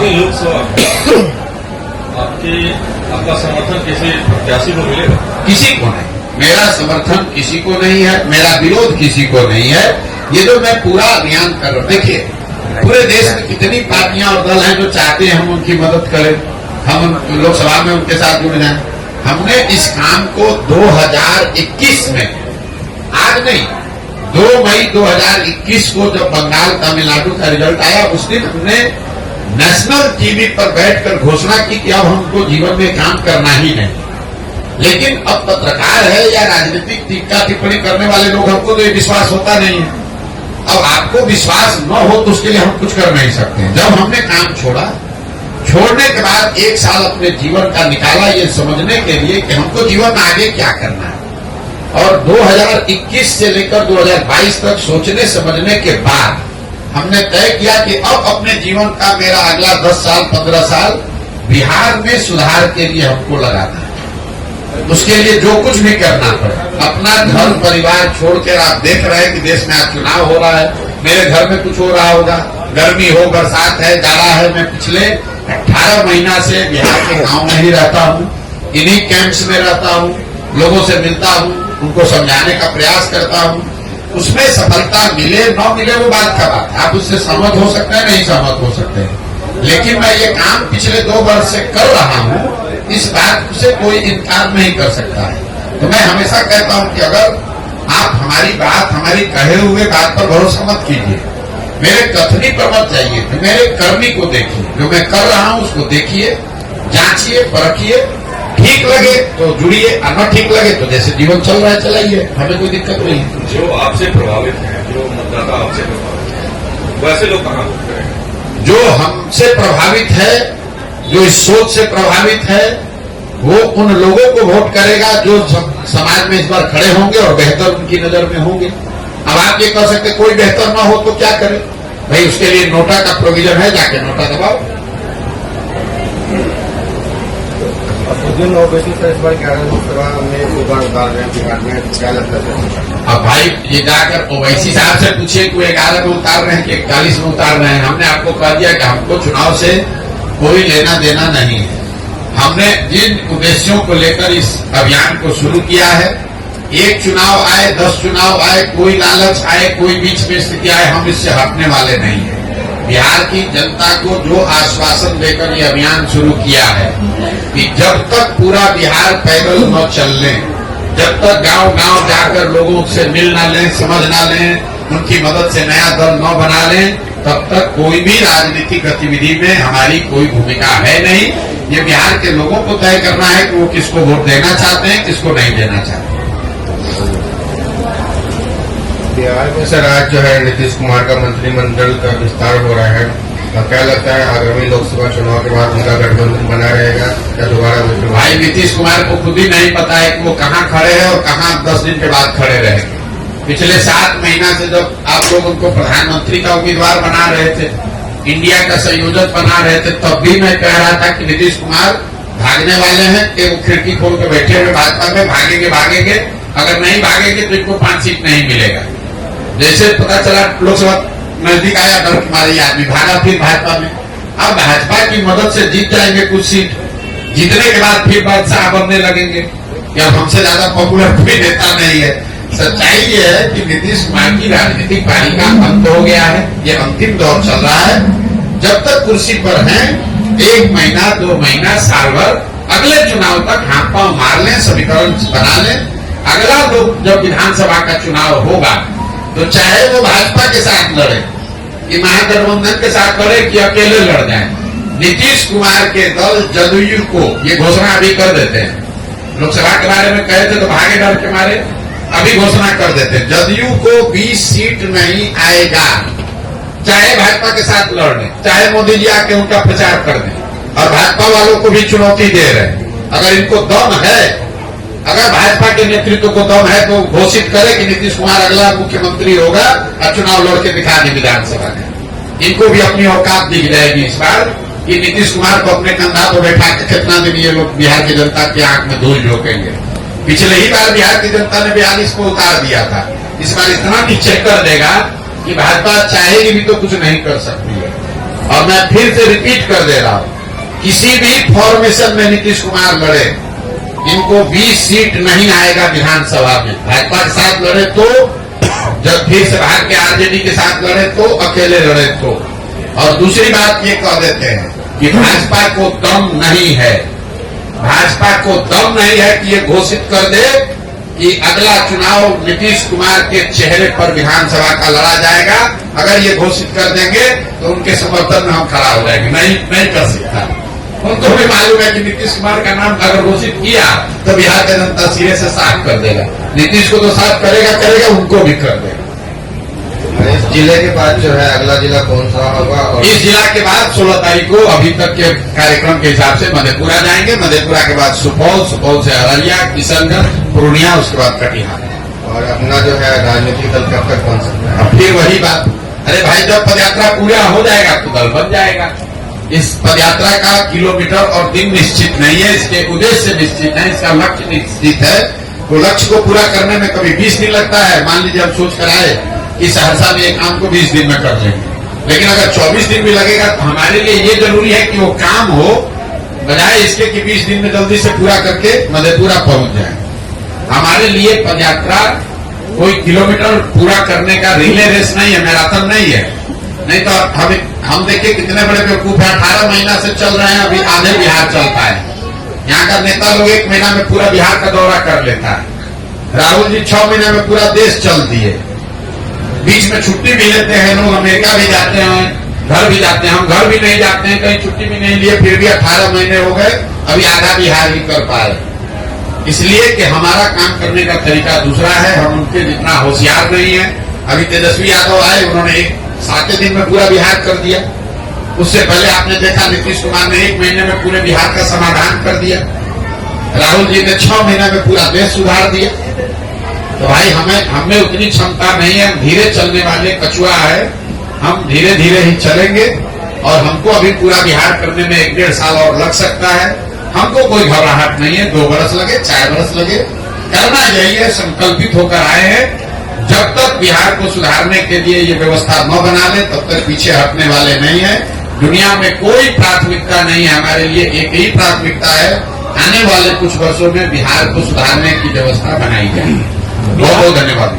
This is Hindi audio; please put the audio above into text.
आगामी लोकसभा आपका समर्थन किसी प्रत्याशी को मिलेगा? किसी को नहीं, मेरा समर्थन किसी को नहीं है, मेरा विरोध किसी को नहीं है। ये जो मैं पूरा अभियान कर रहा हूं, देखिए पूरे देश में कितनी पार्टियां और दल हैं जो चाहते हैं हम उनकी मदद करें, हम लोकसभा में उनके साथ जुड़ जाएं। हमने इस काम को 2021 में, आज नहीं, 2 मई 2021 को जब बंगाल तमिलनाडु का रिजल्ट आया, उस दिन हमने नेशनल टीवी पर बैठकर घोषणा की कि अब हमको जीवन में काम करना ही नहीं। लेकिन अब पत्रकार है या राजनीतिक टीका टिप्पणी करने वाले लोग, हमको तो ये विश्वास होता नहीं है। अब आपको विश्वास न हो तो उसके लिए हम कुछ कर नहीं सकते। जब हमने काम छोड़ा, छोड़ने के बाद 1 साल अपने जीवन का निकाला ये समझने के लिए कि हमको जीवन में आगे क्या करना है, और 2021 से लेकर 2022 तक सोचने समझने के बाद हमने तय किया कि अब अपने जीवन का मेरा अगला 10 साल 15 साल बिहार में सुधार के लिए हमको लगाना है। उसके लिए जो कुछ भी करना पड़े, अपना घर परिवार छोड़कर, आप देख रहे हैं कि देश में आज चुनाव हो रहा है, मेरे घर में कुछ हो रहा होगा, गर्मी हो, बरसात है, जाड़ा है, मैं पिछले 18 महीना से बिहार के गांव में ही रहता हूँ, इन्हीं कैंप्स में रहता हूँ, लोगों से मिलता हूँ, उनको समझाने का प्रयास करता हूँ। उसमें सफलता मिले न मिले वो बात का बात है, आप उससे सहमत हो सकते हैं, नहीं सहमत हो सकते हैं, लेकिन मैं ये काम पिछले 2 वर्ष से कर रहा हूँ, इस बात से कोई इनकार नहीं कर सकता है। तो मैं हमेशा कहता हूँ कि अगर आप हमारी बात, हमारी कहे हुए बात पर भरोसा मत कीजिए, मेरे कथनी पर मत जाइए, तो मेरे करनी को देखिए, जो मैं कर रहा हूँ उसको देखिए, जांचिए, परखिए, ठीक लगे तो जुड़िए, और न ठीक लगे तो जैसे जीवन चल रहा है चलाइए, हमें कोई दिक्कत नहीं है। जो आपसे प्रभावित है, जो मतदाता आपसे प्रभावित है, वैसे लोग कहाँ वोट करेंगे? जो हमसे प्रभावित है, जो इस सोच से प्रभावित है, वो उन लोगों को वोट करेगा जो समाज में इस बार खड़े होंगे और बेहतर उनकी नजर में होंगे। अब आप ये कह सकते कोई बेहतर ना हो तो क्या करे भाई, उसके लिए नोटा का प्रोविजन है, जाके नोटा दबाओ। क्या लगता है? अब भाई ये जाकर ओवैसी साहब से पूछिए कि 11 में उतार रहे हैं कि 41 में उतार रहे हैं। हमने आपको कह दिया कि हमको चुनाव से कोई लेना देना नहीं है। हमने जिन उद्देश्यों को लेकर इस अभियान को शुरू किया है, एक चुनाव आए, 10 चुनाव आए, कोई लालच आए, कोई बीच में स्थिति आए, हम इससे हटने वाले नहीं है। बिहार की जनता को जो आश्वासन देकर ये अभियान शुरू किया है कि जब तक पूरा बिहार पैदल न चल लें, जब तक गांव-गांव जाकर लोगों से मिल ना लें, समझ ना लें, उनकी मदद से नया दल न बना लें, तब तक कोई भी राजनीतिक गतिविधि में हमारी कोई भूमिका है नहीं। ये बिहार के लोगों को तय करना है कि वो किसको वोट देना चाहते हैं, किसको नहीं देना चाहते हैं। बिहार में सर आज जो है नीतीश कुमार का मंत्रिमंडल का विस्तार हो रहा है, तो क्या लगता है आगामी लोकसभा चुनाव के बाद उनका गठबंधन बना रहेगा या दोबारा? भाई नीतीश कुमार को खुद ही नहीं पता है कि वो कहाँ खड़े हैं और कहाँ 10 दिन के बाद खड़े रहेंगे। पिछले 7 महीना से जब आप लोग उनको प्रधानमंत्री का उम्मीदवार बना रहे थे, इंडिया का संयोजक बना रहे थे, तब भी मैं कह रहा था कि नीतीश कुमार भागने वाले हैं कि वो खिड़की खोल के बैठे हुए भाजपा में भागेंगे, अगर नहीं भागेंगे तो इनको 5 सीट नहीं मिलेगा। जैसे पता चला लोकसभा नजदीक आया, डर के मारे आदमी भागा फिर भाजपा में। अब भाजपा की मदद से जीत जाएंगे कुछ सीट, जीतने के बाद फिर बादशाह बनने लगेंगे कि अब हमसे ज्यादा पॉपुलर कोई नेता नहीं है। सच्चाई ये है कि नीतीश कुमार की राजनीतिक पारी का अंत हो गया है, ये अंतिम दौर चल रहा है। जब तक कुर्सी पर हैं, 1 महीना 2 महीना साल भर, अगले चुनाव तक हाथ पांव मार लें, समीकरण बना लें। अगला लोग जब विधानसभा का चुनाव होगा तो चाहे वो भाजपा के साथ लड़े, कि महागठबंधन के साथ लड़े, कि अकेले लड़ जाए, नीतीश कुमार के दल जदयू को ये घोषणा अभी कर देते हैं। लोकसभा के बारे में कहे थे तो भागे डर के मारे, अभी घोषणा कर देते हैं जदयू को 20 सीट नहीं आएगा, चाहे भाजपा के साथ लड़ लें, चाहे मोदी जी आके उनका प्रचार कर दें। और भाजपा वालों को भी चुनौती दे रहे हैं, अगर इनको दम है, अगर भाजपा के नेतृत्व को दम है तो घोषित करे कि नीतीश कुमार अगला मुख्यमंत्री होगा और चुनाव लड़ के दिखा दे विधानसभा में। इनको भी अपनी औकात दिख जाएगी इस बार कि नीतीश कुमार को अपने कंधा पर बैठा के कितना दिन ये लोग बिहार की जनता की आंख में धूल झोंकेंगे। पिछले ही बार बिहार की जनता ने 42 को उतार दिया था, इस बार इतना नीचे कर देगा कि भाजपा चाहेगी भी तो कुछ नहीं कर सकती है। और मैं फिर से रिपीट कर दे रहा हूं, किसी भी फॉर्मेशन में नीतीश कुमार लड़े, इनको 20 सीट नहीं आएगा विधानसभा में। भाजपा के साथ लड़े तो, जब फिर से भाग के आरजेडी के साथ लड़े तो, अकेले लड़े तो। और दूसरी बात ये कह देते हैं कि भाजपा को दम नहीं है, भाजपा को दम नहीं है कि ये घोषित कर दे कि अगला चुनाव नीतीश कुमार के चेहरे पर विधानसभा का लड़ा जाएगा। अगर ये घोषित कर देंगे तो उनके समर्थन में हम खड़ा हो जाएंगे। नहीं कर सकता। उनको भी मालूम है कि नीतीश कुमार का नाम अगर घोषित किया तो बिहार का जनता सिरे से साफ कर देगा। नीतीश को तो साफ करेगा, उनको भी कर देगा। इस जिले के बाद जो है अगला जिला कौन सा होगा? और इस जिला के बाद 16 तारीख को अभी तक के कार्यक्रम के हिसाब से मधेपुरा जाएंगे, मधेपुरा के बाद सुपौल, सुपौल से अररिया, किशनगंज, पूर्णिया, उसके बाद कटिहार। और अपना जो है राजनीतिक दल कब तक बन सकता है? अब फिर वही बात, अरे भाई जब पदयात्रा पूरा हो जाएगा तो दल बन जाएगा। इस पदयात्रा का किलोमीटर और दिन निश्चित नहीं है, इसके उद्देश्य निश्चित है, इसका लक्ष्य निश्चित है। तो लक्ष्य को पूरा करने में कभी 20 दिन लगता है। मान लीजिए हम सोच कर आए कि सहरसा में एक काम को 20 दिन में कर लेंगे, लेकिन अगर 24 दिन भी लगेगा तो हमारे लिए ये जरूरी है कि वो काम हो, बजाय इसके कि 20 दिन में जल्दी से पूरा करके मधेपुरा पहुंच जाए। हमारे लिए पदयात्रा कोई किलोमीटर पूरा करने का रिले रेस नहीं है, मैराथन नहीं है। नहीं तो हम देखिए कितने बड़े बेवकूफ है, 18 महीना से चल रहे हैं, अभी आधे बिहार चलता है। यहाँ का नेता लोग 1 महीना में पूरा बिहार का दौरा कर लेता है। राहुल जी 6 महीने में पूरा देश चल दिए। बीच में छुट्टी भी लेते हैं लोग, अमेरिका भी जाते हैं, घर भी जाते हैं। हम घर भी नहीं जाते हैं, कहीं छुट्टी भी नहीं लिए, फिर भी 18 महीने हो गए, अभी आधा बिहार ही कर पाए। इसलिए कि हमारा काम करने का तरीका दूसरा है, हम उनके जितना होशियार नहीं है। अभी तेजस्वी यादव आए, उन्होंने 7 दिन में पूरा बिहार कर दिया। उससे पहले आपने देखा नीतीश कुमार ने 1 महीने में पूरे बिहार का समाधान कर दिया। राहुल जी ने 6 महीने में पूरा देश सुधार दिया। तो भाई हमें उतनी क्षमता नहीं है, हम धीरे चलने वाले कछुआ है, हम धीरे धीरे ही चलेंगे। और हमको अभी पूरा बिहार करने में 1-1.5 साल और लग सकता है। हमको कोई घबराहट नहीं है, 2 बरस लगे, 4 बरस लगे, करना यही है, संकल्पित होकर आए हैं। जब तक बिहार को सुधारने के लिए ये व्यवस्था न बना ले तब तक पीछे हटने वाले नहीं है। दुनिया में कोई प्राथमिकता नहीं है, हमारे लिए एक ही प्राथमिकता है, आने वाले कुछ वर्षों में बिहार को सुधारने की व्यवस्था बनाई जाएगी। बहुत बहुत धन्यवाद।